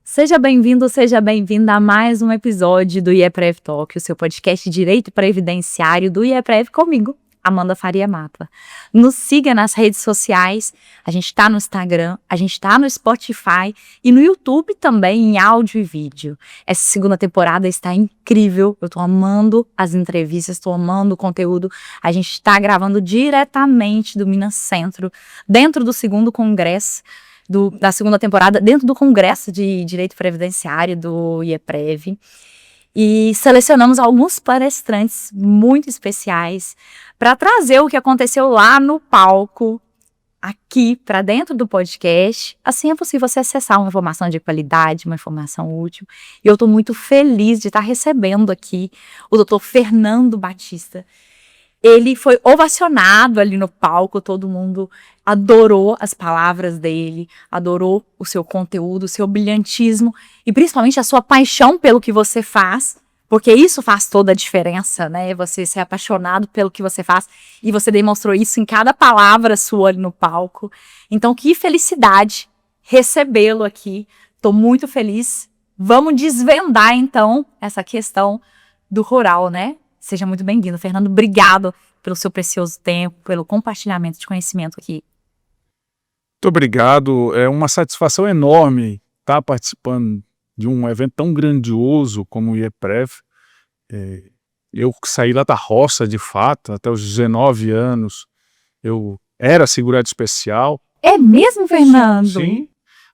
Seja bem-vindo, seja bem-vinda a mais um episódio do IEPREV Talk, o seu podcast de Direito Previdenciário do IEPREV comigo, Amanda Faria Mata. Nos siga nas redes sociais, a gente está no Instagram, a gente está no Spotify e no YouTube também em áudio e vídeo. Essa segunda temporada está incrível, eu estou amando as entrevistas, estou amando o conteúdo. A gente está gravando diretamente do Minas Centro, dentro do segundo congresso da segunda temporada, dentro do Congresso de Direito Previdenciário do IEPREV, e selecionamos alguns palestrantes muito especiais para trazer o que aconteceu lá no palco, aqui para dentro do podcast. Assim é possível você acessar uma informação de qualidade, uma informação útil, e eu estou muito feliz de estar recebendo aqui o Dr. Fernando Batista. Ele foi ovacionado ali no palco, todo mundo adorou as palavras dele, adorou o seu conteúdo, o seu brilhantismo e principalmente a sua paixão pelo que você faz, porque isso faz toda a diferença, né? Você ser apaixonado pelo que você faz e você demonstrou isso em cada palavra sua ali no palco. Então, que felicidade recebê-lo aqui. Estou muito feliz. Vamos desvendar, então, essa questão do rural, né? Seja muito bem-vindo, Fernando. Obrigado pelo seu precioso tempo, pelo compartilhamento de conhecimento aqui. Muito obrigado. É uma satisfação enorme estar participando de um evento tão grandioso como o IEPREV. Eu saí lá da roça, de fato, até os 19 anos. Eu era segurado especial. É mesmo, Fernando? Sim.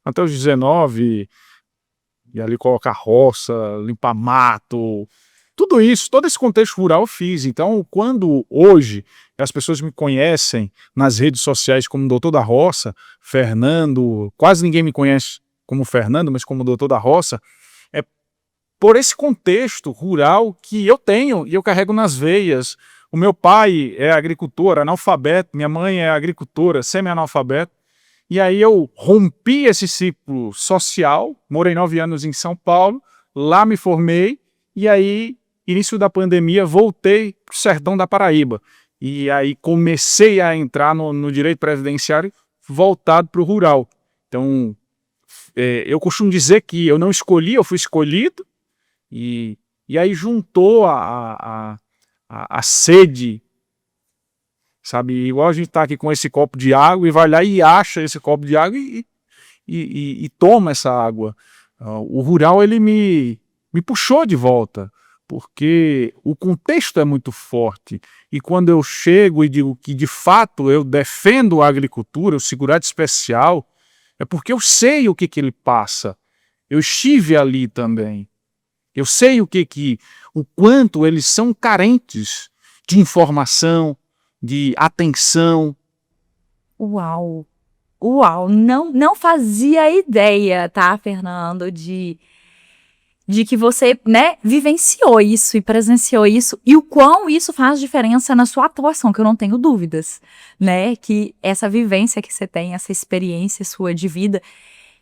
Até os 19, e ali colocar roça, limpar mato, tudo isso, todo esse contexto rural eu fiz. Então, quando hoje as pessoas me conhecem nas redes sociais como Doutor da Roça, Fernando, quase ninguém me conhece como Fernando, mas como Doutor da Roça, é por esse contexto rural que eu tenho e eu carrego nas veias. O meu pai é agricultor, analfabeto, minha mãe é agricultora, semi-analfabeto, e aí eu rompi esse ciclo social, morei 9 anos em São Paulo, lá me formei, e aí início da pandemia, voltei para o sertão da Paraíba. E aí comecei a entrar no direito previdenciário voltado para o rural. Então, eu costumo dizer que eu não escolhi, eu fui escolhido. E aí juntou a sede, sabe? Igual a gente está aqui com esse copo de água e vai lá e acha esse copo de água e toma essa água. O rural, ele me puxou de volta, porque o contexto é muito forte. E quando eu chego e digo que, de fato, eu defendo a agricultura, o segurado especial, é porque eu sei o que ele passa. Eu estive ali também. Eu sei o quanto eles são carentes de informação, de atenção. Uau! Uau! Não fazia ideia, tá, Fernando, de que você, né, vivenciou isso e presenciou isso, e o quão isso faz diferença na sua atuação, que eu não tenho dúvidas, né, que essa vivência que você tem, essa experiência sua de vida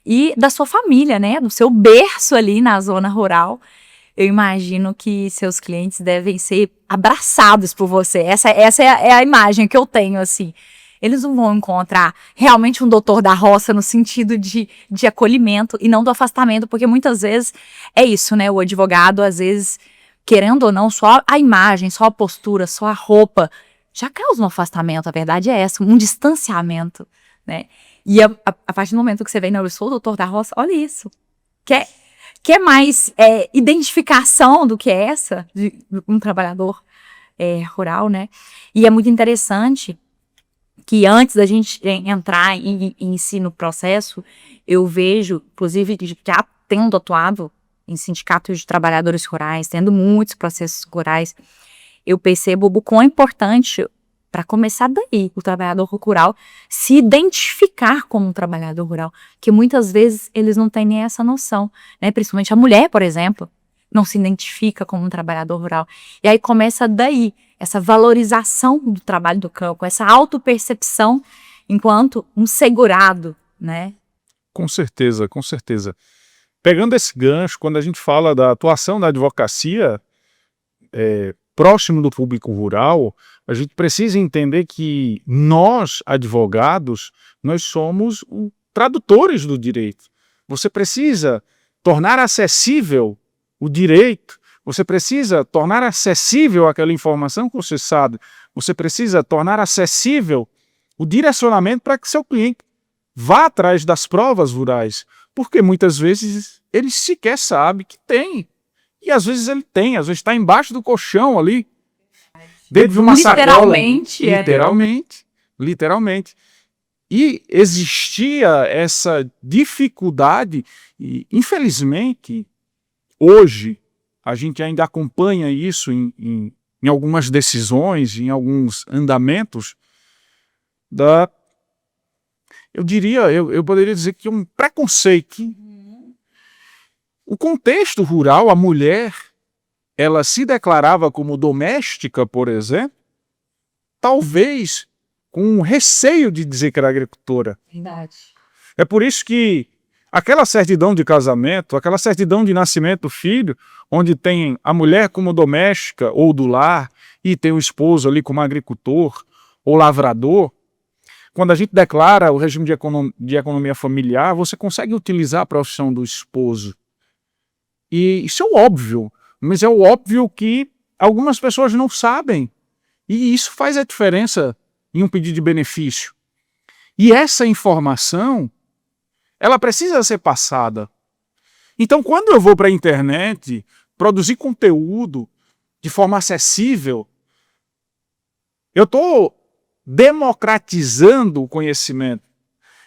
e da sua família, né, do seu berço ali na zona rural, eu imagino que seus clientes devem ser abraçados por você. Essa é a imagem que eu tenho, assim. Eles não vão encontrar realmente um doutor da roça no sentido de acolhimento e não do afastamento, porque muitas vezes é isso, né? O advogado, às vezes, querendo ou não, só a imagem, só a postura, só a roupa, já causa um afastamento, a verdade é essa, um distanciamento, né? E a partir do momento que você vem, não, eu sou o doutor da roça, olha isso. Quer mais identificação do que essa de um trabalhador rural, né? E é muito interessante que antes da gente entrar em si no processo, eu vejo, inclusive, já tendo atuado em sindicatos de trabalhadores rurais, tendo muitos processos rurais, eu percebo o quão importante, para começar daí, o trabalhador rural se identificar como um trabalhador rural, que muitas vezes eles não têm nem essa noção, né? Principalmente a mulher, por exemplo, não se identifica como um trabalhador rural. E aí começa daí, essa valorização do trabalho do campo, essa autopercepção enquanto um segurado, né? Com certeza, com certeza. Pegando esse gancho, quando a gente fala da atuação da advocacia, próximo do público rural, a gente precisa entender que nós, advogados, nós somos tradutores do direito. Você precisa tornar acessível o direito, você precisa tornar acessível aquela informação que você sabe, você precisa tornar acessível o direcionamento para que seu cliente vá atrás das provas rurais, porque muitas vezes ele sequer sabe que tem. E às vezes ele tem, às vezes está embaixo do colchão ali, dentro de uma sacola. Literalmente. E existia essa dificuldade, e infelizmente, hoje, a gente ainda acompanha isso em algumas decisões, em alguns andamentos, eu poderia dizer que é um preconceito. O contexto rural, a mulher, ela se declarava como doméstica, por exemplo, talvez com receio de dizer que era agricultora. Verdade. É por isso que aquela certidão de casamento, aquela certidão de nascimento do filho, onde tem a mulher como doméstica ou do lar, e tem o esposo ali como agricultor ou lavrador, quando a gente declara o regime de economia familiar, você consegue utilizar a profissão do esposo. E isso é o óbvio, mas é o óbvio que algumas pessoas não sabem. E isso faz a diferença em um pedido de benefício. E essa informação, ela precisa ser passada. Então, quando eu vou para a internet produzir conteúdo de forma acessível, eu estou democratizando o conhecimento.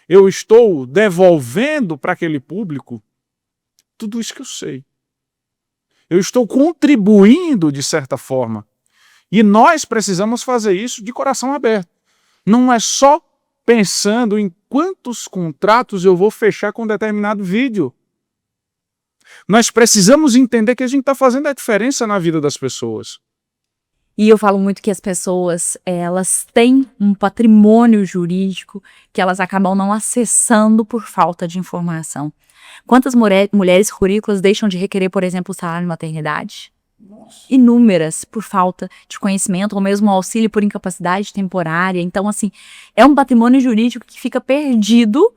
Eu estou devolvendo para aquele público tudo isso que eu sei. Eu estou contribuindo de certa forma. E nós precisamos fazer isso de coração aberto. Não é só pensando em quantos contratos eu vou fechar com determinado vídeo. Nós precisamos entender que a gente está fazendo a diferença na vida das pessoas. E eu falo muito que as pessoas, elas têm um patrimônio jurídico que elas acabam não acessando por falta de informação. Quantas mulheres rurícolas deixam de requerer, por exemplo, o salário de maternidade? Nossa. Inúmeras, por falta de conhecimento, ou mesmo auxílio por incapacidade temporária. Então, assim, é um patrimônio jurídico que fica perdido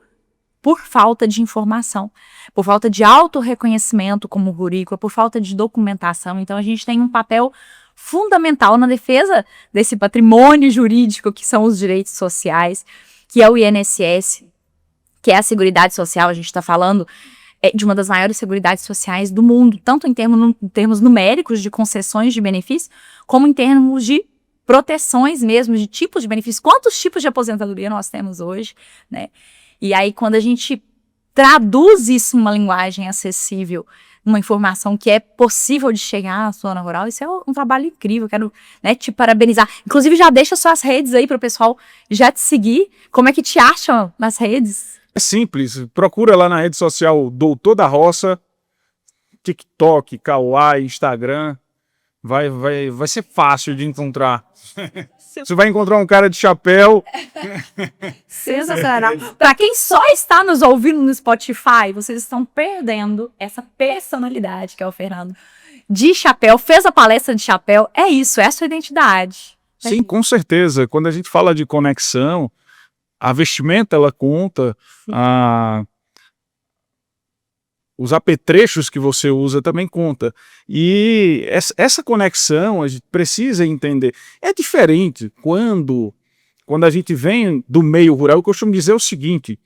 por falta de informação, por falta de autorreconhecimento como rurícola, por falta de documentação. Então, a gente tem um papel fundamental na defesa desse patrimônio jurídico que são os direitos sociais, que é o INSS, que é a Seguridade Social. A gente está falando de uma das maiores seguridades sociais do mundo, tanto em termos numéricos de concessões de benefícios, como em termos de proteções mesmo, de tipos de benefícios. Quantos tipos de aposentadoria nós temos hoje, né? E aí, quando a gente traduz isso em uma linguagem acessível, uma informação que é possível de chegar à zona rural, isso é um trabalho incrível. Quero, né, te parabenizar. Inclusive, já deixa suas redes aí para o pessoal já te seguir. Como é que te acham nas redes? É simples, procura lá na rede social Doutor da Roça, TikTok, Kawaii, Instagram, vai ser fácil de encontrar. Você vai encontrar um cara de chapéu. Sensacional. Para quem só está nos ouvindo no Spotify, vocês estão perdendo essa personalidade que é o Fernando. De chapéu, fez a palestra de chapéu, é isso, é a sua identidade. Sim, com certeza. Quando a gente fala de conexão, a vestimenta, ela conta, os apetrechos que você usa também conta. E essa conexão a gente precisa entender. É diferente quando a gente vem do meio rural. Eu costumo dizer o seguinte,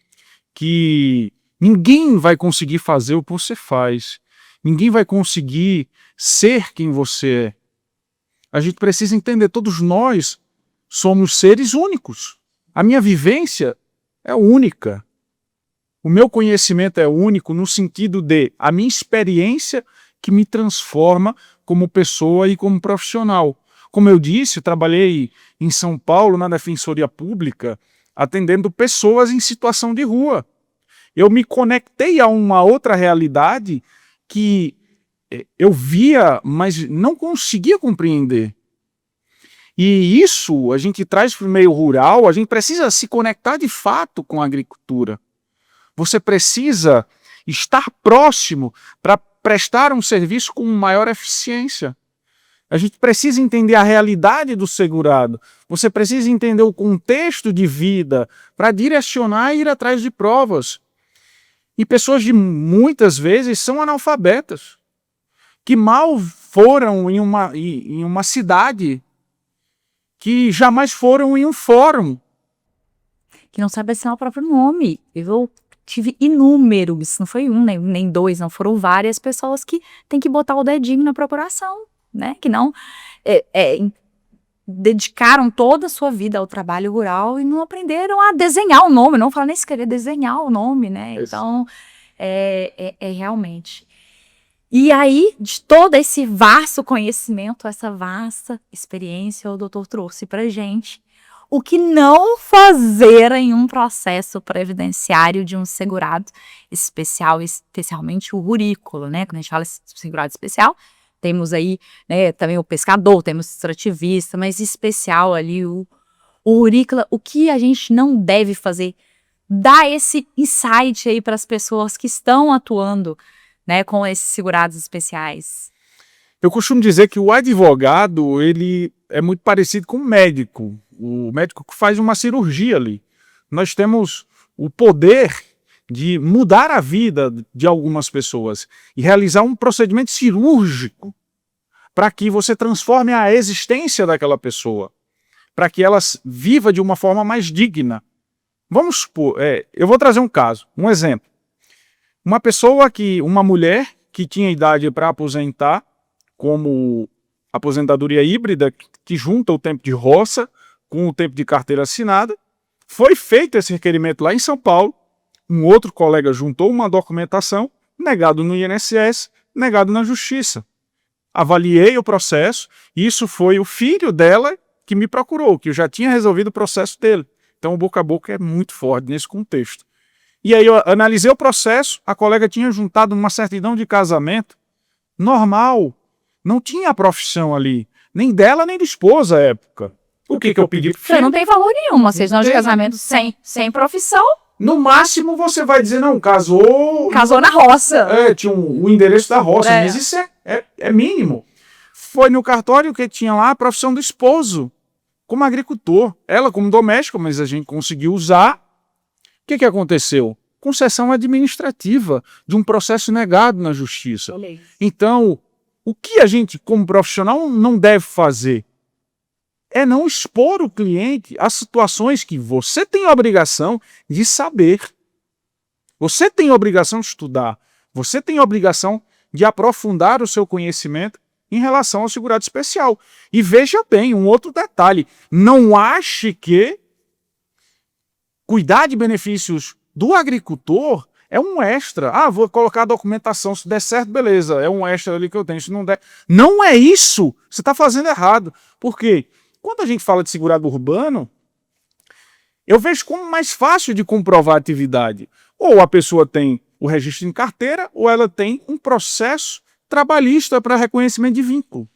que ninguém vai conseguir fazer o que você faz. Ninguém vai conseguir ser quem você é. A gente precisa entender, todos nós somos seres únicos. A minha vivência é única. O meu conhecimento é único no sentido de a minha experiência que me transforma como pessoa e como profissional. Como eu disse, eu trabalhei em São Paulo, na Defensoria Pública, atendendo pessoas em situação de rua. Eu me conectei a uma outra realidade que eu via, mas não conseguia compreender. E isso a gente traz para o meio rural, a gente precisa se conectar de fato com a agricultura. Você precisa estar próximo para prestar um serviço com maior eficiência. A gente precisa entender a realidade do segurado. Você precisa entender o contexto de vida para direcionar e ir atrás de provas. E pessoas muitas vezes são analfabetas, que mal foram em uma cidade, que jamais foram em um fórum. Que não sabe assinar o próprio nome. Eu tive inúmeros, não foi um, nem dois, não foram várias pessoas que têm que botar o dedinho na procuração, né? Que não dedicaram toda a sua vida ao trabalho rural e não aprenderam a desenhar o nome, não falaram nem se querer desenhar o nome, né? Então, realmente. E aí, de todo esse vasto conhecimento, essa vasta experiência, o doutor trouxe pra gente o que não fazer em um processo previdenciário de um segurado especial, especialmente o rurícola, né? Quando a gente fala segurado especial, temos aí, né, também o pescador, temos o extrativista, mas especial ali o rurícola. O que a gente não deve fazer? Dá esse insight aí para as pessoas que estão atuando, né, com esses segurados especiais. Eu costumo dizer que o advogado, ele é muito parecido com o médico que faz uma cirurgia ali. Nós temos o poder de mudar a vida de algumas pessoas e realizar um procedimento cirúrgico para que você transforme a existência daquela pessoa, para que ela viva de uma forma mais digna. Vamos supor, eu vou trazer um caso, um exemplo. Uma mulher que tinha idade para aposentar, como aposentadoria híbrida, que junta o tempo de roça com o tempo de carteira assinada, foi feito esse requerimento lá em São Paulo, um outro colega juntou uma documentação, negado no INSS, negado na Justiça. Avaliei o processo, e isso foi o filho dela que me procurou, que eu já tinha resolvido o processo dele. Então o boca a boca é muito forte nesse contexto. E aí eu analisei o processo, a colega tinha juntado uma certidão de casamento normal, não tinha a profissão ali, nem dela nem de esposa à época. O que eu pedi? Você não tem valor nenhum, ou seja, de casamento sem profissão. No máximo você vai dizer, não, casou na roça. Tinha o endereço da roça, mas isso é mínimo. Foi no cartório que tinha lá a profissão do esposo, como agricultor. Ela como doméstica, mas a gente conseguiu usar. O que aconteceu? Concessão administrativa de um processo negado na Justiça. Então, o que a gente, como profissional, não deve fazer é não expor o cliente a situações que você tem a obrigação de saber. Você tem a obrigação de estudar. Você tem a obrigação de aprofundar o seu conhecimento em relação ao segurado especial. E veja bem, um outro detalhe. Não ache que cuidar de benefícios do agricultor é um extra. Vou colocar a documentação, se der certo, beleza, é um extra ali que eu tenho, se não der. Não é isso! Você está fazendo errado. Por quê? Quando a gente fala de segurado urbano, eu vejo como mais fácil de comprovar a atividade. Ou a pessoa tem o registro em carteira, ou ela tem um processo trabalhista para reconhecimento de vínculo.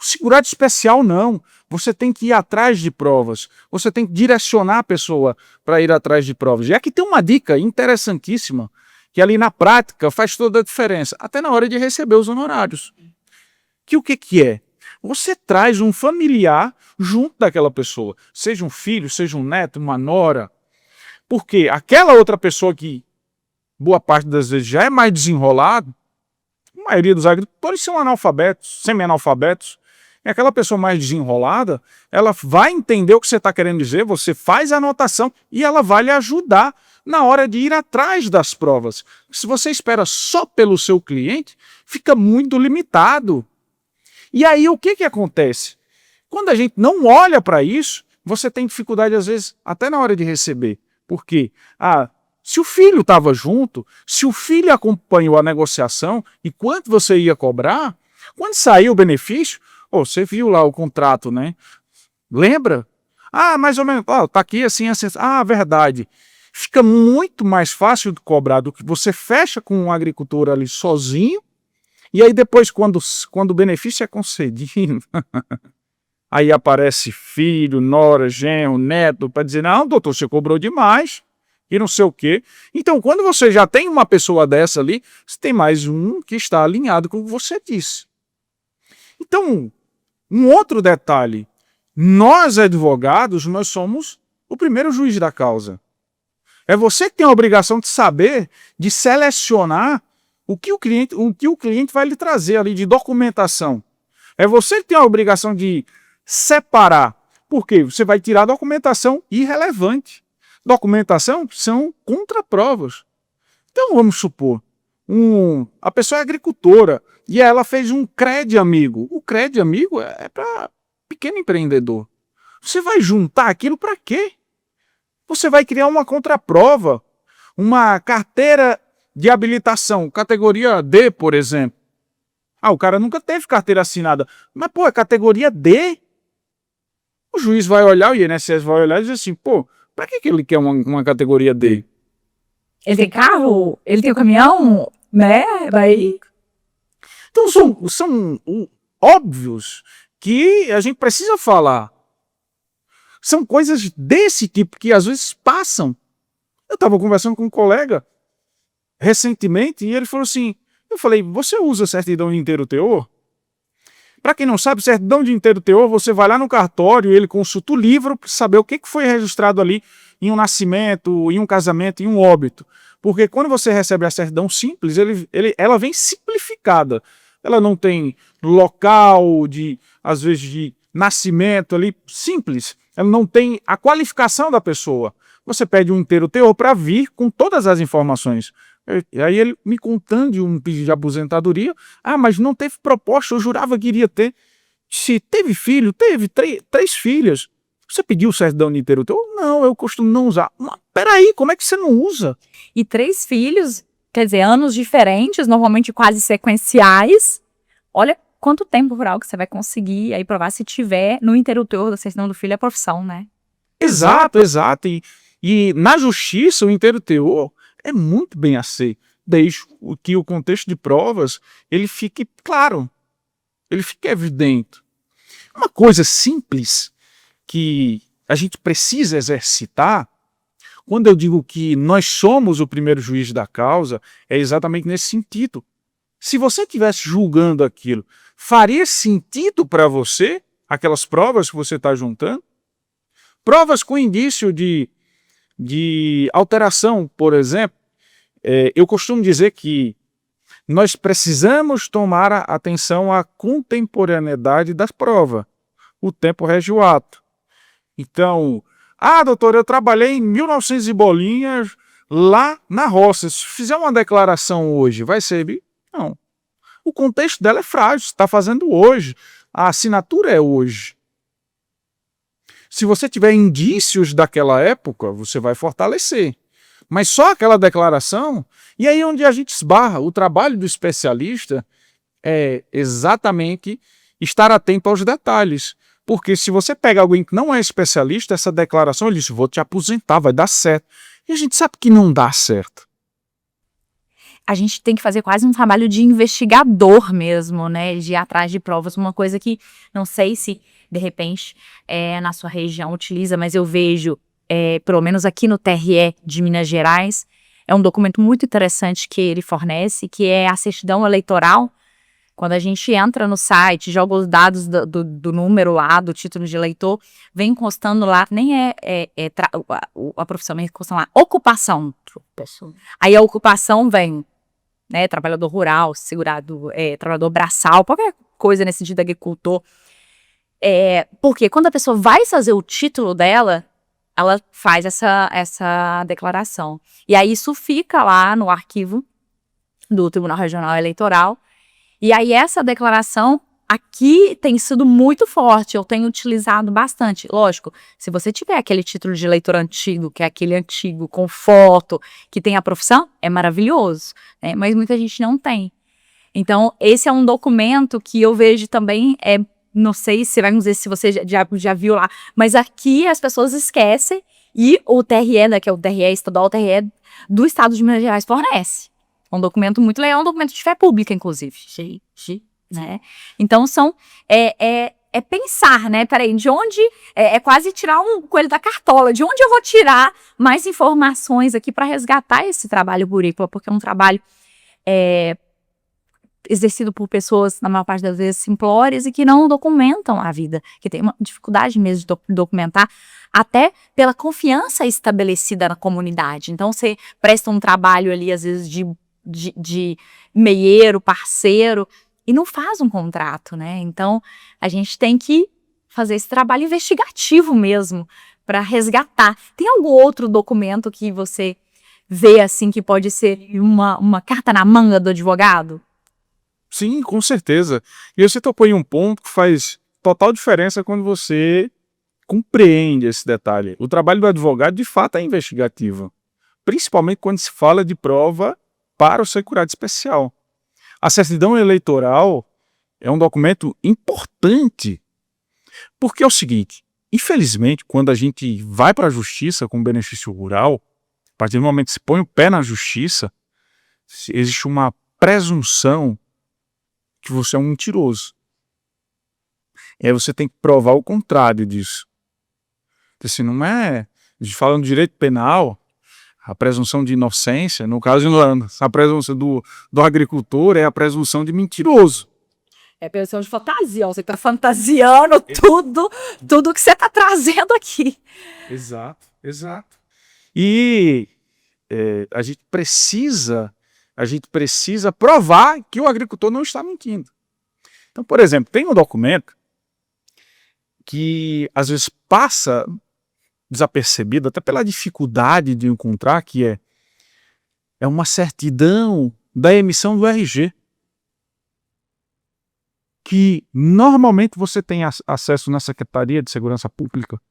O segurado especial não. Você tem que ir atrás de provas. Você tem que direcionar a pessoa para ir atrás de provas. E aqui tem uma dica interessantíssima, que ali na prática faz toda a diferença, até na hora de receber os honorários. Que o que é? Você traz um familiar junto daquela pessoa, seja um filho, seja um neto, uma nora, porque aquela outra pessoa que, boa parte das vezes, já é mais desenrolado, a maioria dos agricultores são analfabetos, semi-analfabetos, e aquela pessoa mais desenrolada, ela vai entender o que você está querendo dizer, você faz a anotação e ela vai lhe ajudar na hora de ir atrás das provas. Se você espera só pelo seu cliente, fica muito limitado. E aí o que acontece? Quando a gente não olha para isso, você tem dificuldade às vezes até na hora de receber. Por quê? Se o filho estava junto, se o filho acompanhou a negociação e quanto você ia cobrar, quando saiu o benefício, você viu lá o contrato, né? Lembra? Mais ou menos, tá aqui assim, assim. Verdade. Fica muito mais fácil de cobrar do que você fecha com um agricultor ali sozinho, e aí depois, quando o benefício é concedido, aí aparece filho, nora, genro, neto, para dizer, não, doutor, você cobrou demais, e não sei o quê. Então, quando você já tem uma pessoa dessa ali, você tem mais um que está alinhado com o que você disse. Então, Um outro detalhe, nós advogados, nós somos o primeiro juiz da causa. É você que tem a obrigação de saber, de selecionar o que o cliente vai lhe trazer ali de documentação. É você que tem a obrigação de separar. Por quê? Você vai tirar documentação irrelevante. Documentação são contraprovas. Então vamos supor, a pessoa é agricultora e ela fez um crédito amigo. O crédito amigo é para pequeno empreendedor. Você vai juntar aquilo para quê? Você vai criar uma contraprova, uma carteira de habilitação, categoria D, por exemplo. O cara nunca teve carteira assinada, mas, pô, é categoria D. O juiz vai olhar, o INSS vai olhar e dizer assim, pô, para que ele quer uma categoria D? Ele tem carro? Ele tem o caminhão? Né? Vai... Então são óbvios que a gente precisa falar. São coisas desse tipo que às vezes passam. Eu estava conversando com um colega recentemente e ele falou assim, eu falei, você usa certidão de inteiro teor? Para quem não sabe, certidão de inteiro teor, você vai lá no cartório e ele consulta o livro para saber o que foi registrado ali em um nascimento, em um casamento, em um óbito. Porque quando você recebe a certidão simples, ela vem simplificada. Ela não tem local, às vezes, de nascimento ali, simples. Ela não tem a qualificação da pessoa. Você pede um inteiro teor para vir com todas as informações. E aí ele me contando de um pedido de aposentadoria. Mas não teve proposta, eu jurava que iria ter. Se teve filho, teve três filhas. Você pediu certidão de inteiro teor? Não, eu costumo não usar. Mas peraí, como é que você não usa? E 3 filhos, quer dizer, anos diferentes, normalmente quase sequenciais. Olha quanto tempo rural que você vai conseguir aí provar se tiver no inteiro teor da certidão do filho a profissão, né? Exato. E na justiça, o inteiro teor é muito bem aceito, desde que o contexto de provas ele fique claro, ele fique evidente. Uma coisa simples que a gente precisa exercitar, quando eu digo que nós somos o primeiro juiz da causa, é exatamente nesse sentido. Se você estivesse julgando aquilo, faria sentido para você aquelas provas que você está juntando? Provas com indício de alteração, por exemplo, eu costumo dizer que nós precisamos tomar atenção à contemporaneidade da prova. O tempo rege o ato. Então, doutor, eu trabalhei em 1900 e bolinhas lá na roça. Se fizer uma declaração hoje, vai servir? Não. O contexto dela é frágil, você está fazendo hoje. A assinatura é hoje. Se você tiver indícios daquela época, você vai fortalecer. Mas só aquela declaração, e aí onde a gente esbarra, o trabalho do especialista é exatamente estar atento aos detalhes. Porque se você pega alguém que não é especialista, essa declaração, ele diz, vou te aposentar, vai dar certo. E a gente sabe que não dá certo. A gente tem que fazer quase um trabalho de investigador mesmo, né? De ir atrás de provas. Uma coisa que não sei se, de repente, na sua região utiliza, mas eu vejo, pelo menos aqui no TRE de Minas Gerais, é um documento muito interessante que ele fornece, que é a certidão eleitoral. Quando a gente entra no site, joga os dados do número lá, do título de eleitor, vem encostando lá, nem a profissão, vem encostando lá, ocupação. Aí a ocupação vem, né, trabalhador rural, segurado, trabalhador braçal, qualquer coisa nesse sentido, agricultor. Porque quando a pessoa vai fazer o título dela, ela faz essa declaração. E aí isso fica lá no arquivo do Tribunal Regional Eleitoral. E aí essa declaração aqui tem sido muito forte, eu tenho utilizado bastante. Lógico, se você tiver aquele título de eleitor antigo, que é aquele antigo com foto, que tem a profissão, é maravilhoso, né? Mas muita gente não tem. Então, esse é um documento que eu vejo também, não sei se vai dizer se você já viu lá, mas aqui as pessoas esquecem e o TRE, né, que é o TRE estadual, o TRE do Estado de Minas Gerais fornece. Um documento muito legal, um documento de fé pública, inclusive. Né? Então, pensar, né? Peraí, de onde... É quase tirar um coelho da cartola. De onde eu vou tirar mais informações aqui para resgatar esse trabalho burícola? Porque é um trabalho exercido por pessoas, na maior parte das vezes, simplórias e que não documentam a vida, que tem uma dificuldade mesmo de documentar, até pela confiança estabelecida na comunidade. Então, você presta um trabalho ali, às vezes, de meieiro, parceiro, e não faz um contrato, né? Então, a gente tem que fazer esse trabalho investigativo mesmo, para resgatar. Tem algum outro documento que você vê, assim, que pode ser uma carta na manga do advogado? Sim, com certeza. E você tocou em um ponto que faz total diferença quando você compreende esse detalhe. O trabalho do advogado, de fato, é investigativo. Principalmente quando se fala de prova para o segurado especial. A certidão eleitoral é um documento importante, porque é o seguinte, infelizmente, quando a gente vai para a justiça com benefício rural, a partir do momento que se põe o pé na justiça, existe uma presunção que você é um mentiroso. E aí você tem que provar o contrário disso. Então, assim, não é... Falando de direito penal, a presunção de inocência, no caso, a presunção do agricultor é a presunção de mentiroso. É presunção de fantasia, você está fantasiando tudo que você está trazendo aqui. Exato, exato. E a gente precisa provar que o agricultor não está mentindo. Então, por exemplo, tem um documento que às vezes passa desapercebido, até pela dificuldade de encontrar, que é uma certidão da emissão do RG. Que normalmente você tem acesso na Secretaria de Segurança Pública.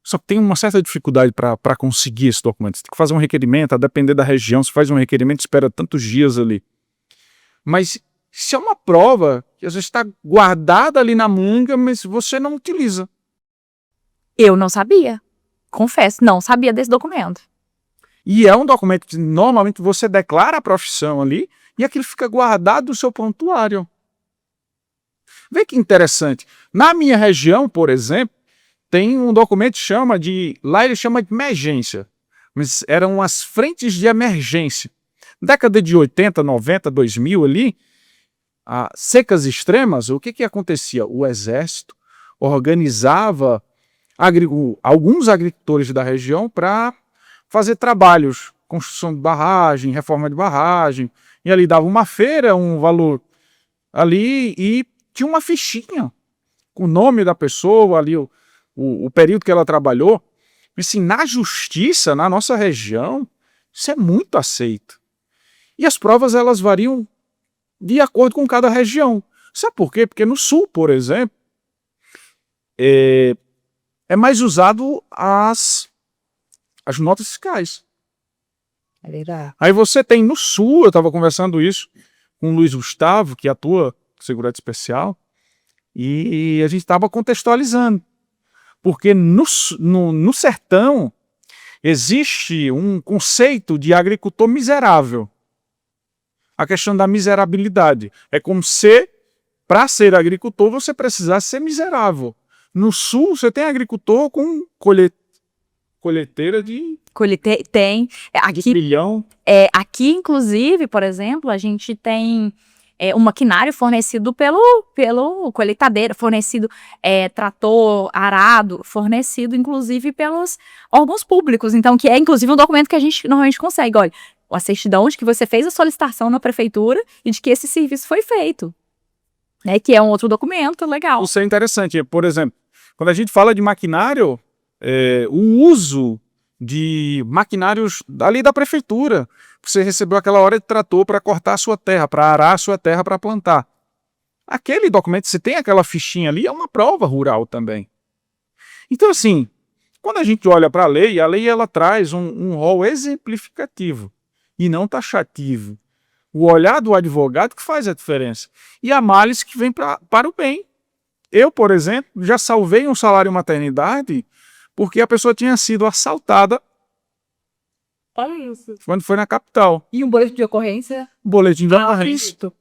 Só que tem uma certa dificuldade para conseguir esse documento. Você tem que fazer um requerimento, a depender da região, você faz um requerimento, espera tantos dias ali. Mas se é uma prova que às vezes está guardada ali na manga, mas você não utiliza. Eu não sabia. Confesso, não sabia desse documento. E é um documento que normalmente você declara a profissão ali e aquilo fica guardado no seu prontuário. Vê que interessante. Na minha região, por exemplo, tem um documento que lá ele chama de emergência, mas eram as frentes de emergência. Década de 80, 90, 2000 ali, secas extremas, o que acontecia? O exército organizava alguns agricultores da região para fazer trabalhos, construção de barragem, reforma de barragem, e ali dava uma feira, um valor ali, e tinha uma fichinha com o nome da pessoa ali, o período que ela trabalhou. Assim, na justiça, na nossa região, isso é muito aceito. E as provas, elas variam de acordo com cada região. Sabe por quê? Porque no sul, por exemplo, é mais usado as notas fiscais. É verdade. Aí você tem no sul, eu estava conversando isso com o Luiz Gustavo, que atua com segurado especial, e a gente estava contextualizando. Porque no sertão existe um conceito de agricultor miserável. A questão da miserabilidade. É como se, para ser agricultor, você precisasse ser miserável. No sul, você tem agricultor com colheiteira de Tem. Aqui, milhão. aqui, inclusive, por exemplo, a gente tem um maquinário fornecido pelo colheitadeira, fornecido trator, arado, fornecido, inclusive, pelos órgãos públicos. Então, que é, inclusive, um documento que a gente normalmente consegue. Olha, a certidão de que você fez a solicitação na prefeitura e de que esse serviço foi feito. Né, que é um outro documento legal. Isso é interessante. Por exemplo, quando a gente fala de maquinário, o uso de maquinários ali da prefeitura. Você recebeu aquela hora de trator para cortar a sua terra, para arar a sua terra para plantar. Aquele documento, se tem aquela fichinha ali, é uma prova rural também. Então, assim, quando a gente olha para a lei ela traz um rol exemplificativo e não taxativo. O olhar do advogado que faz a diferença. E a malice que vem para o bem. Eu, por exemplo, já salvei um salário maternidade porque a pessoa tinha sido assaltada. Olha isso. Quando foi na capital. E um boletim de ocorrência? Boletim de ocorrência.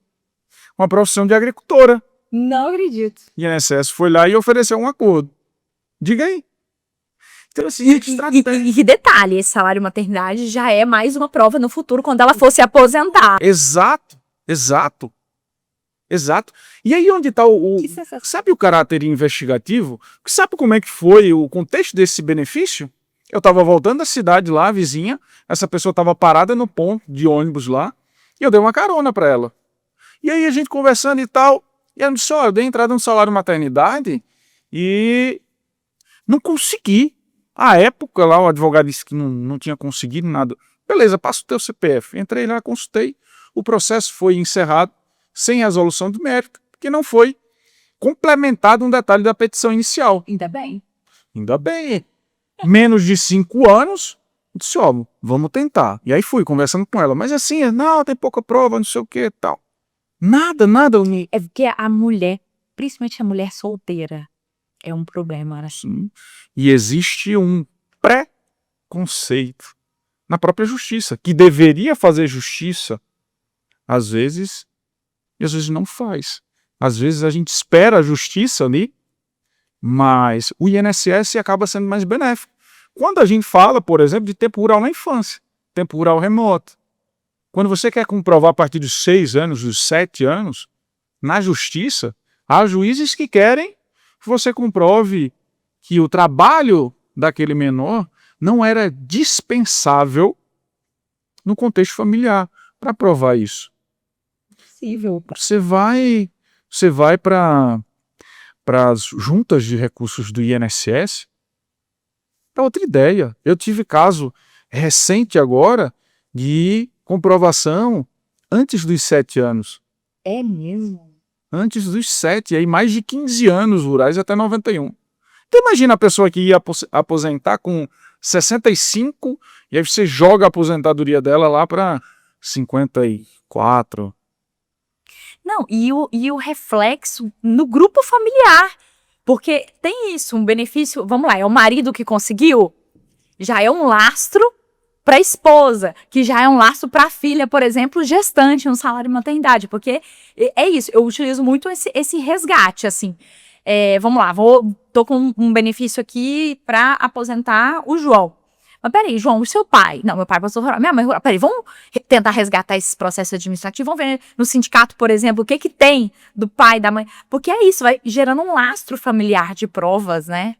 Uma profissão de agricultora. Não acredito. E a INSS foi lá e ofereceu um acordo. Diga aí. Então, assim, e detalhe, esse salário maternidade já é mais uma prova no futuro quando ela for se aposentar. Exato, exato. Exato. E aí onde está Que sensação. sabe o caráter investigativo? Sabe como é que foi o contexto desse benefício? Eu estava voltando da cidade lá, vizinha, essa pessoa estava parada no ponto de ônibus lá, e eu dei uma carona para ela. E aí a gente conversando e tal, e ela disse, eu dei entrada no salário maternidade e não consegui. À época lá o advogado disse que não tinha conseguido nada. Beleza, passa o teu CPF. Entrei lá, consultei, o processo foi encerrado sem resolução de mérito, porque não foi complementado um detalhe da petição inicial. Ainda bem. Ainda bem. Menos de 5 anos, disse, vamos tentar. E aí fui conversando com ela, mas assim, não, tem pouca prova, não sei o que tal. Nada. É porque a mulher, principalmente a mulher solteira, é um problema, assim. E existe um preconceito na própria justiça, que deveria fazer justiça, às vezes, e às vezes não faz. Às vezes a gente espera a justiça ali, mas o INSS acaba sendo mais benéfico. Quando a gente fala, por exemplo, de tempo rural na infância, tempo rural remoto, quando você quer comprovar a partir dos 6 anos, dos 7 anos, na justiça, há juízes que querem que você comprove que o trabalho daquele menor não era dispensável no contexto familiar. Para provar isso, Possível. você vai para as juntas de recursos do INSS, é outra ideia. Eu tive caso recente agora de comprovação antes dos 7 anos. É mesmo? Antes dos 7, aí mais de 15 anos rurais até 91. Então imagina a pessoa que ia aposentar com 65 e aí você joga a aposentadoria dela lá para 54. Não, e o reflexo no grupo familiar. Porque tem isso, um benefício, vamos lá, é o marido que conseguiu, já é um lastro para a esposa, que já é um lastro para a filha, por exemplo, gestante, um salário de maternidade, porque é isso, eu utilizo muito esse resgate, assim. Vamos lá, tô com um benefício aqui para aposentar o João. Mas peraí, João, o seu pai? Não, meu pai passou rural. Minha mãe rural. Peraí, vamos tentar resgatar esses processos administrativos. Vamos ver no sindicato, por exemplo, o que tem do pai, da mãe. Porque é isso, vai gerando um lastro familiar de provas, né?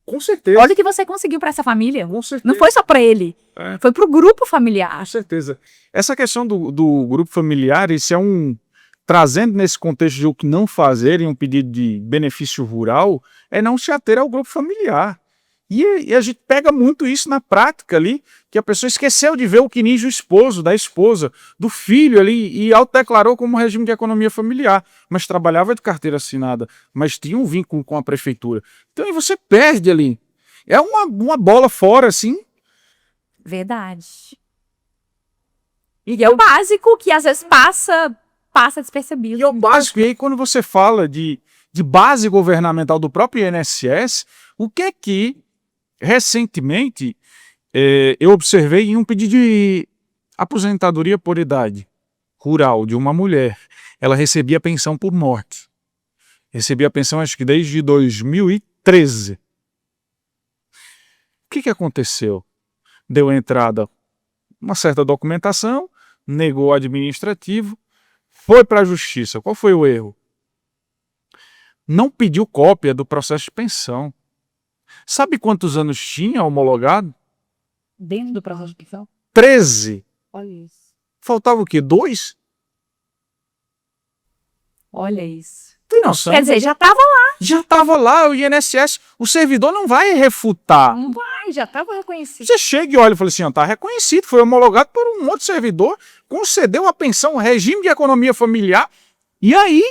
Com certeza. Olha o que você conseguiu para essa família. Com certeza. Não foi só para ele. Foi para o grupo familiar. Com certeza. Essa questão do grupo familiar, isso é trazendo nesse contexto de o que não fazer em um pedido de benefício rural, é não se ater ao grupo familiar. E a gente pega muito isso na prática ali, que a pessoa esqueceu de ver o quinis do esposo, da esposa, do filho ali, e autodeclarou como regime de economia familiar, mas trabalhava de carteira assinada, mas tinha um vínculo com a prefeitura. Então aí você perde ali. É uma bola fora, assim. Verdade. E é o básico que às vezes passa despercebido. E é o básico. E aí quando você fala de base governamental do próprio INSS, o que é que recentemente eu observei em um pedido de aposentadoria por idade rural de uma mulher. Ela recebia pensão por morte. Recebia pensão acho que desde 2013. O que aconteceu? Deu entrada uma certa documentação, negou o administrativo, foi para a justiça. Qual foi o erro? Não pediu cópia do processo de pensão. Sabe quantos anos tinha homologado? Dentro do processo de pensão? 13. Olha isso. Faltava o quê? 2? Olha isso. Tem noção? Quer dizer, já estava lá. Já estava lá, o INSS. O servidor não vai refutar. Não vai, já estava reconhecido. Você chega e olha e fala assim, está reconhecido, foi homologado por um outro servidor, concedeu a pensão, regime de economia familiar. E aí?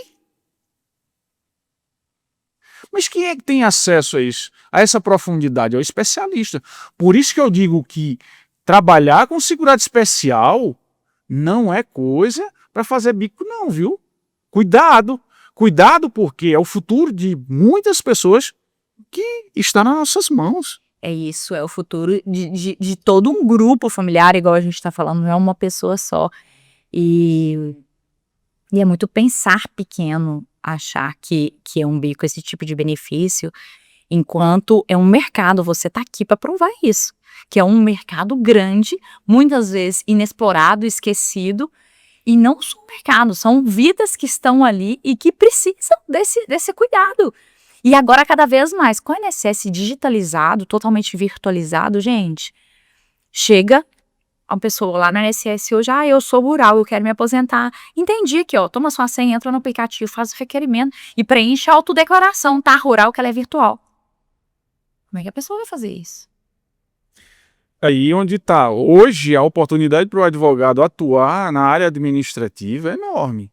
Mas quem é que tem acesso a isso? A essa profundidade? É o especialista. Por isso que eu digo que trabalhar com segurado especial não é coisa para fazer bico não, viu? Cuidado. Cuidado porque é o futuro de muitas pessoas que está nas nossas mãos. É isso, é o futuro de todo um grupo familiar, igual a gente está falando, não é uma pessoa só. E é muito pensar pequeno, achar que é um bico esse tipo de benefício, enquanto é um mercado, você está aqui para provar isso, que é um mercado grande, muitas vezes inexplorado, esquecido, E não só o mercado, são vidas que estão ali e que precisam desse cuidado. E agora, cada vez mais, com o INSS digitalizado, totalmente virtualizado, gente, chega uma pessoa lá no INSS hoje, eu sou rural, eu quero me aposentar. Entendi aqui, toma sua senha, entra no aplicativo, faz o requerimento e preenche a autodeclaração, tá? Rural, que ela é virtual. Como é que a pessoa vai fazer isso? Aí onde está. Hoje, a oportunidade para o advogado atuar na área administrativa é enorme.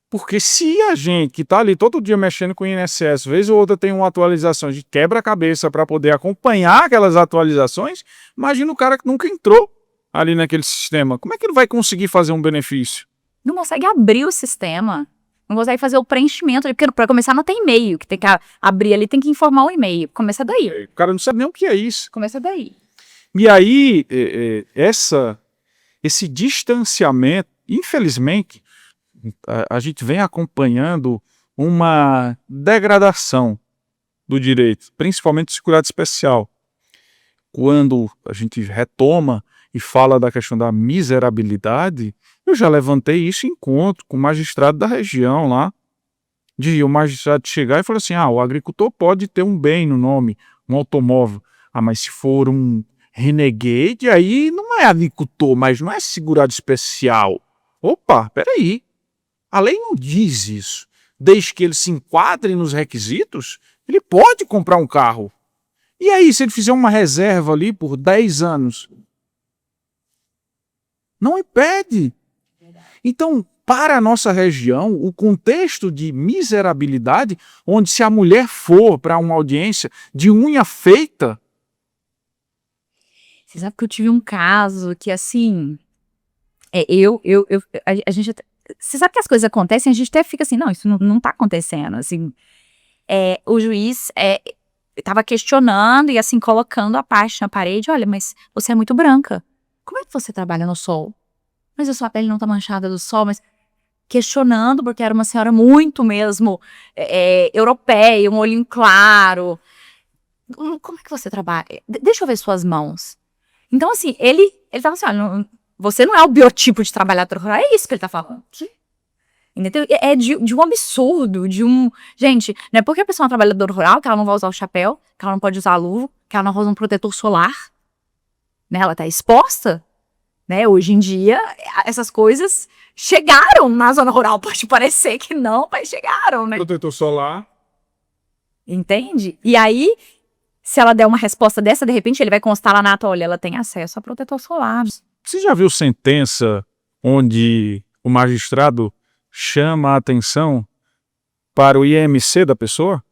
Porque se a gente que está ali todo dia mexendo com o INSS, vez ou outra tem uma atualização de quebra-cabeça para poder acompanhar aquelas atualizações, imagina o cara que nunca entrou ali naquele sistema. Como é que ele vai conseguir fazer um benefício? Não consegue abrir o sistema, não consegue fazer o preenchimento, porque para começar não tem e-mail, que tem que abrir ali, tem que informar o e-mail. Começa daí. O cara não sabe nem o que é isso. Começa daí. E aí, esse distanciamento, infelizmente, a gente vem acompanhando uma degradação do direito, principalmente do segurado especial. Quando a gente retoma e fala da questão da miserabilidade, eu já levantei isso em encontro com o magistrado da região lá, de o magistrado chegar e falar assim, o agricultor pode ter um bem no nome, um automóvel, mas se for um renegade, aí não é agricultor, mas não é segurado especial. Opa, peraí. A lei não diz isso. Desde que ele se enquadre nos requisitos, ele pode comprar um carro. E aí, se ele fizer uma reserva ali por 10 anos? Não impede. Então, para a nossa região, o contexto de miserabilidade, onde se a mulher for para uma audiência de unha feita... Você sabe que eu tive um caso que, assim, a gente... Você sabe que as coisas acontecem, a gente até fica assim, não, isso não tá acontecendo, assim. O juiz estava questionando e, assim, colocando a parte na parede, olha, mas você é muito branca. Como é que você trabalha no sol? Mas a sua pele não tá manchada do sol, mas... Questionando, porque era uma senhora muito mesmo europeia, um olhinho claro. Como é que você trabalha? Deixa eu ver suas mãos. Então, assim, ele tava assim, olha, você não é o biotipo de trabalhador rural, é isso que ele tá falando. Entendeu? É de um absurdo, Gente, não é porque a pessoa é uma trabalhadora rural que ela não vai usar o chapéu, que ela não pode usar a luva, que ela não vai usar um protetor solar, né? Ela tá exposta, né? Hoje em dia, essas coisas chegaram na zona rural, pode parecer que não, mas chegaram, né? Protetor solar. Entende? E aí, se ela der uma resposta dessa, de repente ele vai constar lá na ata, olha, ela tem acesso a protetor solar. Você já viu sentença onde o magistrado chama a atenção para o IMC da pessoa?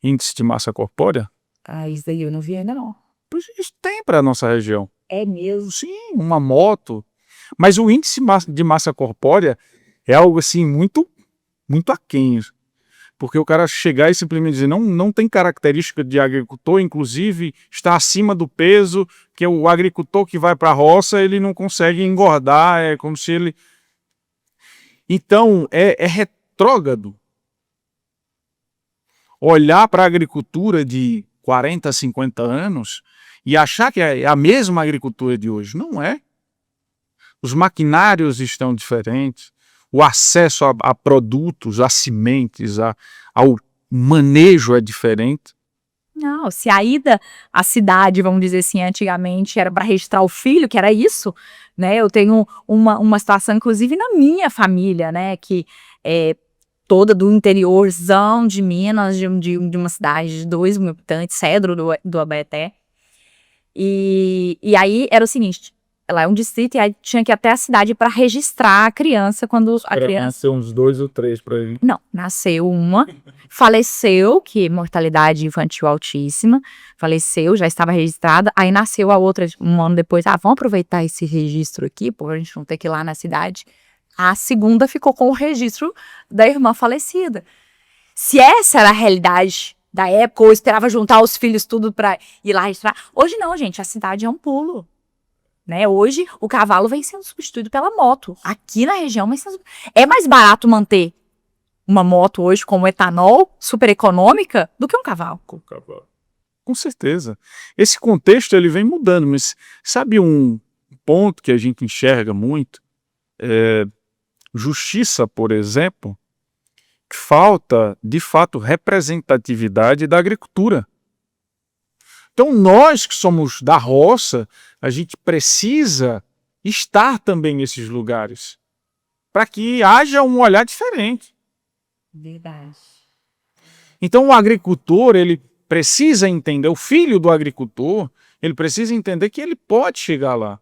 Índice de massa corpórea? Isso daí eu não vi ainda não. Pois isso tem para a nossa região. É mesmo? Sim, uma moto. Mas o índice de massa corpórea é algo assim muito, muito aquém. Porque o cara chegar e simplesmente dizer não tem característica de agricultor, inclusive está acima do peso, que o agricultor que vai para a roça, ele não consegue engordar, é como se ele... Então, é retrógrado olhar para a agricultura de 40, 50 anos e achar que é a mesma agricultura de hoje. Não é. Os maquinários estão diferentes, o acesso a produtos, a sementes, ao manejo é diferente. Não, se a ida à cidade, vamos dizer assim, antigamente era para registrar o filho, que era isso, né? Eu tenho uma situação, inclusive, na minha família, né? Que é toda do interiorzão de Minas, de uma cidade de 2 mil habitantes, Cedro do Abaeté. E aí era o seguinte, lá é um distrito e aí tinha que ir até a cidade para registrar a criança quando a criança... Nasceu uns 2 ou 3 para ele. Não, nasceu uma, faleceu, que mortalidade infantil altíssima, faleceu, já estava registrada, aí nasceu a outra um ano depois, vamos aproveitar esse registro aqui, por a gente não ter que ir lá na cidade. A segunda ficou com o registro da irmã falecida. Se essa era a realidade da época, ou esperava juntar os filhos tudo para ir lá registrar, hoje não, gente, a cidade é um pulo. Né? Hoje, o cavalo vem sendo substituído pela moto. Aqui na região, é mais barato manter uma moto hoje com etanol, super econômica, do que um cavalo. Com certeza. Esse contexto ele vem mudando, mas sabe um ponto que a gente enxerga muito? justiça, por exemplo, falta, de fato, representatividade da agricultura. Então, nós que somos da roça, a gente precisa estar também nesses lugares, para que haja um olhar diferente. Verdade. Então, o agricultor, ele precisa entender, o filho do agricultor, ele precisa entender que ele pode chegar lá.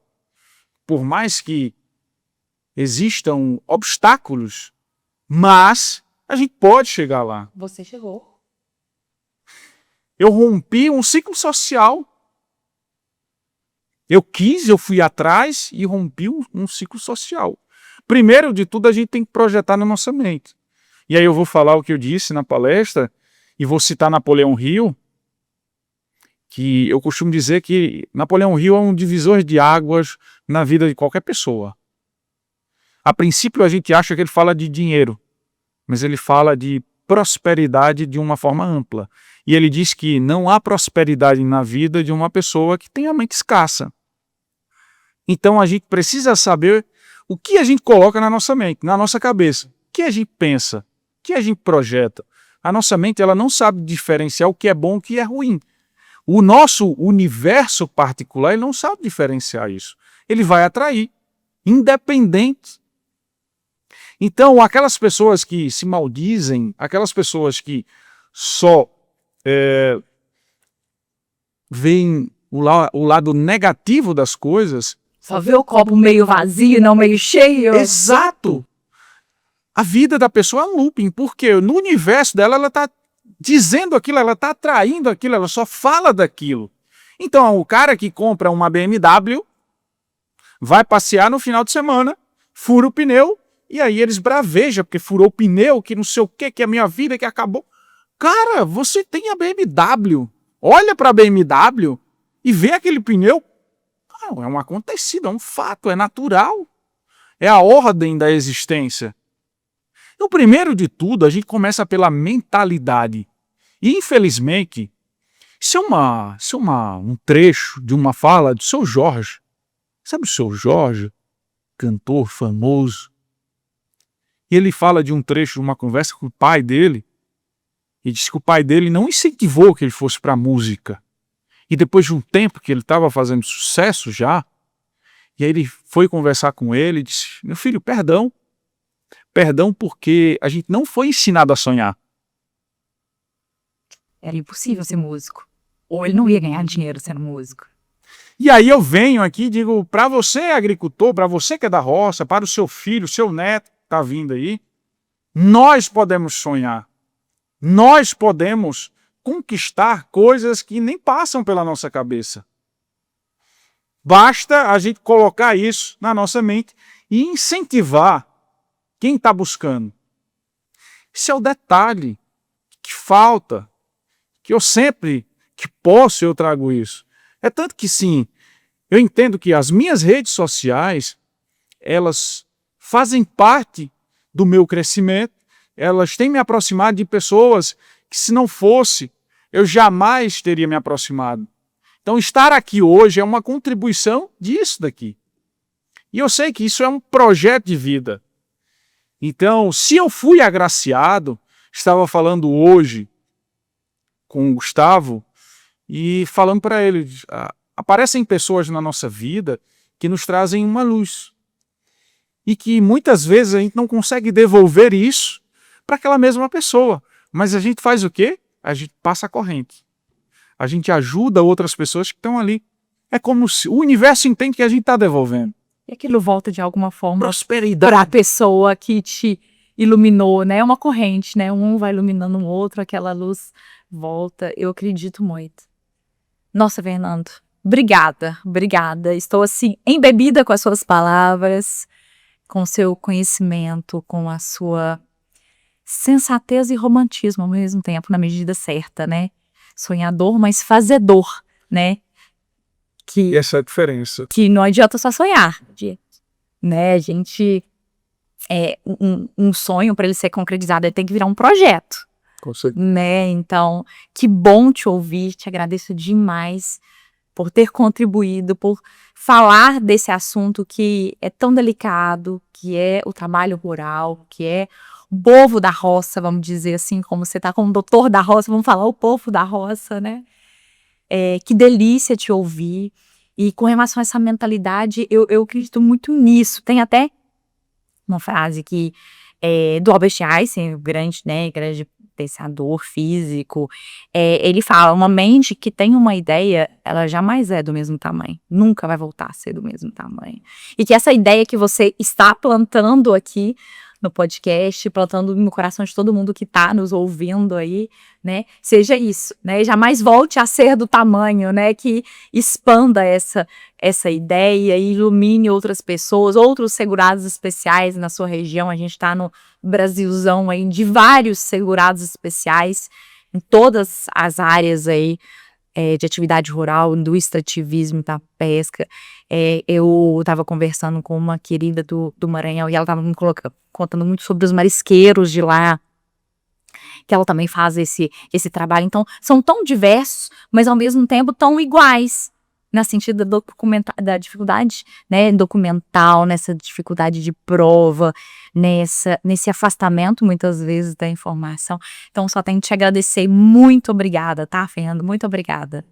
Por mais que existam obstáculos, mas a gente pode chegar lá. Você chegou. Eu rompi um ciclo social. Eu fui atrás e rompi um ciclo social. Primeiro de tudo, a gente tem que projetar na nossa mente. E aí eu vou falar o que eu disse na palestra, e vou citar Napoleão Hill, que eu costumo dizer que Napoleão Hill é um divisor de águas na vida de qualquer pessoa. A princípio, a gente acha que ele fala de dinheiro, mas ele fala de prosperidade de uma forma ampla. E ele diz que não há prosperidade na vida de uma pessoa que tem a mente escassa. Então a gente precisa saber o que a gente coloca na nossa mente, na nossa cabeça. O que a gente pensa, o que a gente projeta. A nossa mente, ela não sabe diferenciar o que é bom e o que é ruim. O nosso universo particular, ele não sabe diferenciar isso. Ele vai atrair, independente. Então, aquelas pessoas que se maldizem, aquelas pessoas que só veem o lado negativo das coisas. Só vê o copo meio vazio e não meio cheio. Exato! A vida da pessoa é um looping, porque no universo dela, ela está dizendo aquilo, ela está atraindo aquilo, ela só fala daquilo. Então, o cara que compra uma BMW vai passear no final de semana, fura o pneu, e aí eles bravejam, porque furou o pneu, que não sei o que é a minha vida, que acabou. Cara, você tem a BMW, olha para a BMW e vê aquele pneu. Não, é um acontecido, é um fato, é natural. É a ordem da existência. Então, primeiro de tudo, a gente começa pela mentalidade. E, infelizmente, isso é um trecho de uma fala do Seu Jorge. Sabe o Seu Jorge? Cantor famoso. E ele fala de um trecho de uma conversa com o pai dele, e diz que o pai dele não incentivou que ele fosse para a música. E depois de um tempo que ele estava fazendo sucesso já, e aí ele foi conversar com ele e disse: meu filho, perdão. Perdão porque a gente não foi ensinado a sonhar. Era impossível ser músico. Ou ele não ia ganhar dinheiro sendo músico. E aí eu venho aqui e digo, para você agricultor, para você que é da roça, para o seu filho, o seu neto que está vindo aí, nós podemos sonhar. Nós podemos conquistar coisas que nem passam pela nossa cabeça. Basta a gente colocar isso na nossa mente e incentivar quem está buscando. Esse é o detalhe que falta, que eu sempre que posso eu trago isso. É tanto que sim, eu entendo que as minhas redes sociais, elas fazem parte do meu crescimento, elas têm me aproximado de pessoas que se não fosse, eu jamais teria me aproximado. Então estar aqui hoje é uma contribuição disso daqui. E eu sei que isso é um projeto de vida. Então, se eu fui agraciado, estava falando hoje com o Gustavo e falando para ele, aparecem pessoas na nossa vida que nos trazem uma luz. E que muitas vezes a gente não consegue devolver isso para aquela mesma pessoa. Mas a gente faz o quê? A gente passa a corrente. A gente ajuda outras pessoas que estão ali. É como se o universo entende que a gente está devolvendo. E aquilo volta de alguma forma Prosperidade. para a pessoa que te iluminou, né? É uma corrente, né? Um vai iluminando o outro, aquela luz volta. Eu acredito muito. Nossa, Fernando, obrigada, obrigada. Estou assim, embebida com as suas palavras, com o seu conhecimento, com a sua sensatez e romantismo ao mesmo tempo, na medida certa, né? Sonhador, mas fazedor, né? E essa é a diferença. Que não adianta só sonhar, né? A gente, um sonho, para ele ser concretizado, ele tem que virar um projeto, né? Então, que bom te ouvir, te agradeço demais por ter contribuído, por falar desse assunto que é tão delicado, que é o trabalho rural, que é o povo da roça, vamos dizer assim, como você está como doutor da roça, vamos falar o povo da roça, né? Que delícia te ouvir. E com relação a essa mentalidade, eu acredito muito nisso. Tem até uma frase que do Albert Einstein, o grande pensador físico, ele fala, uma mente que tem uma ideia, ela jamais é do mesmo tamanho, nunca vai voltar a ser do mesmo tamanho. E que essa ideia que você está plantando aqui no podcast, plantando no coração de todo mundo que está nos ouvindo aí, né, seja isso, né, jamais volte a ser do tamanho, né, que expanda essa ideia e ilumine outras pessoas, outros segurados especiais na sua região. A gente está no Brasilzão aí de vários segurados especiais em todas as áreas aí de atividade rural, do extrativismo, da pesca. Eu estava conversando com uma querida do Maranhão e ela estava me contando muito sobre os marisqueiros de lá, que ela também faz esse trabalho. Então, são tão diversos, mas ao mesmo tempo tão iguais, no sentido da dificuldade, né, documental, nessa dificuldade de prova, nesse afastamento, muitas vezes, da informação. Então, só tenho que te agradecer. Muito obrigada, tá, Fernando? Muito obrigada.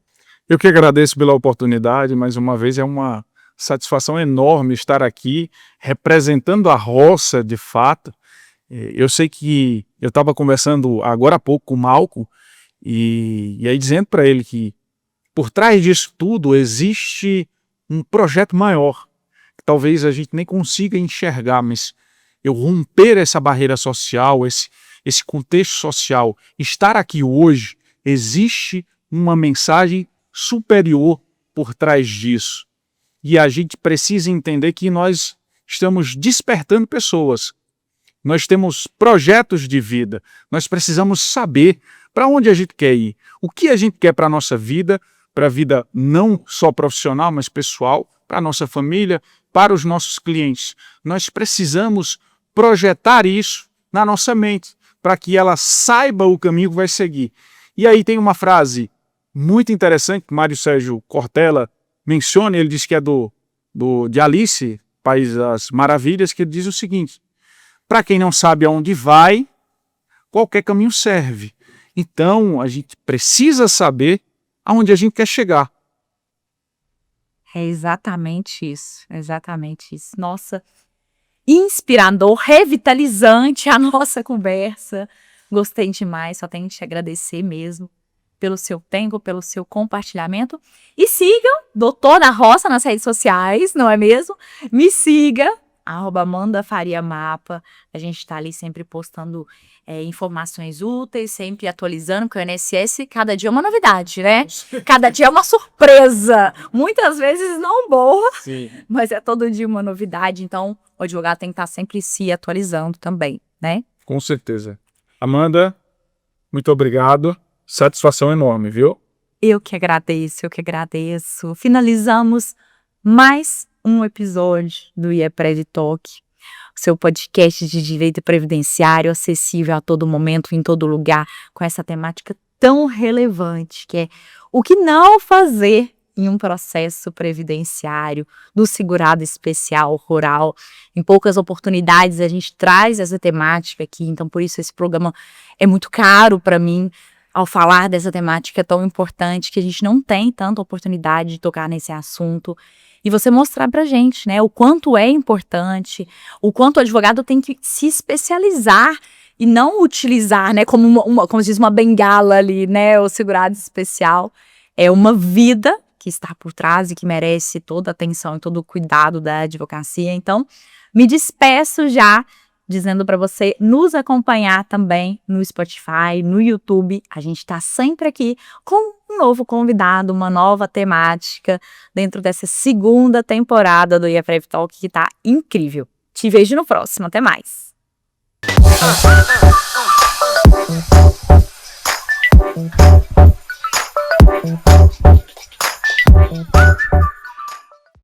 Eu que agradeço pela oportunidade, mais uma vez, é uma satisfação enorme estar aqui, representando a roça, de fato. Eu sei que eu estava conversando agora há pouco com o Malco, e aí dizendo para ele que por trás disso tudo existe um projeto maior, que talvez a gente nem consiga enxergar, mas eu romper essa barreira social, esse contexto social, estar aqui hoje, existe uma mensagem superior por trás disso. E a gente precisa entender que nós estamos despertando pessoas. Nós temos projetos de vida, nós precisamos saber para onde a gente quer ir, o que a gente quer para a nossa vida, para a vida não só profissional, mas pessoal, para a nossa família, para os nossos clientes. Nós precisamos projetar isso na nossa mente, para que ela saiba o caminho que vai seguir. E aí tem uma frase muito interessante que Mário Sérgio Cortella menciona, ele diz que é de Alice, País das Maravilhas, que ele diz o seguinte: para quem não sabe aonde vai, qualquer caminho serve. Então, a gente precisa saber aonde a gente quer chegar. É exatamente isso, exatamente isso. Nossa, inspirador, revitalizante a nossa conversa. Gostei demais, só tenho que te agradecer mesmo pelo seu tempo, pelo seu compartilhamento. E sigam Doutor da Roça nas redes sociais, não é mesmo? Me siga, @AmandaFariaMapa. A gente está ali sempre postando informações úteis, sempre atualizando, porque o INSS, cada dia é uma novidade, né? Cada dia é uma surpresa. Muitas vezes não boa, Sim. mas é todo dia uma novidade. Então, o advogado tem que estar sempre se atualizando também, né? Com certeza. Amanda, muito obrigado. Satisfação enorme, viu? Eu que agradeço, eu que agradeço. Finalizamos mais um episódio do IEPREV Talk, seu podcast de direito previdenciário acessível a todo momento, em todo lugar, com essa temática tão relevante, que é o que não fazer em um processo previdenciário do segurado especial rural. Em poucas oportunidades a gente traz essa temática aqui, então por isso esse programa é muito caro para mim, ao falar dessa temática tão importante, que a gente não tem tanta oportunidade de tocar nesse assunto, e você mostrar pra gente, né, o quanto é importante, o quanto o advogado tem que se especializar e não utilizar, né, como como se diz, uma bengala ali, né, o segurado especial. É uma vida que está por trás e que merece toda a atenção e todo o cuidado da advocacia. Então, me despeço já, dizendo para você nos acompanhar também no Spotify, no YouTube. A gente está sempre aqui com um novo convidado, uma nova temática dentro dessa segunda temporada do IEPREV Talk, que está incrível. Te vejo no próximo. Até mais.